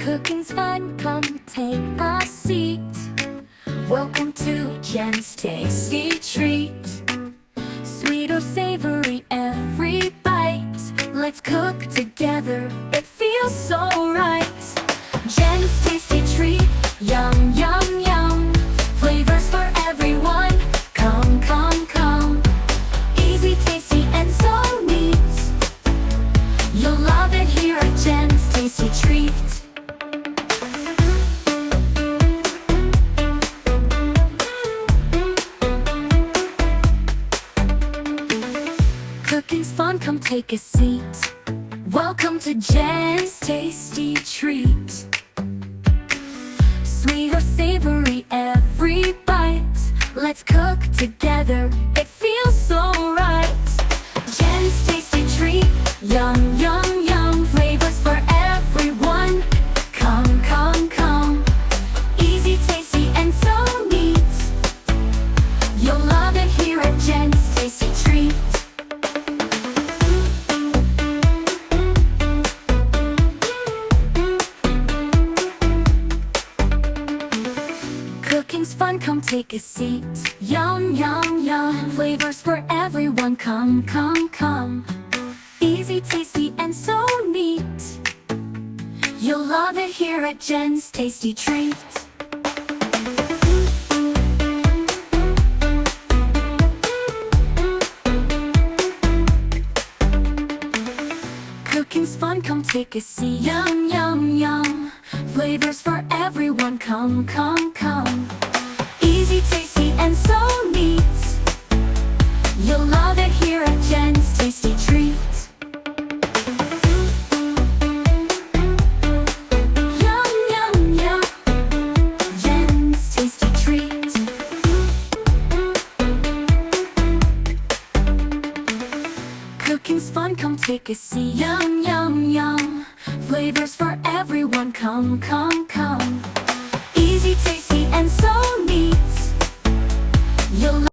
Cooking's fun, come take a seat. Welcome to Jen's Tasty Treat. Sweet or savory, every bite. Let's cook together, it feels so right. Jen's Tasty Treat, yum, yum, yum. Flavors for everyone, come, come, come. Easy, tasty, and so neat. You'll love it here at Jen's Tasty Treat. Cooking's fun, come take a seat. Welcome to Jen's Tasty Treat. Sweet or savory, every bite. Let's cook together, it feels so right. Jen's Tasty Treat, yum, yum, yum. Flavors for everyone, come, come, come. Easy, tasty, and so neat. You'll love it here at Jen's Tasty Treat. Cooking's fun, come take a seat. Yum, yum, yum. Flavors for everyone, come, come, come. Easy, tasty, and so neat. You'll love it here at Jen's Tasty Treat. Cooking's fun, come take a seat. Yum, yum, yum. Flavors for everyone, come, come, come. Easy, tasty, and so neat. You'll love it here at Jen's Tasty Treat. Yum, yum, yum. Jen's Tasty Treat. Cooking's fun, come take a seat. Yum, yum, yum. Flavors for everyone, come, come, come. Easy, tasty, and so neat. You'll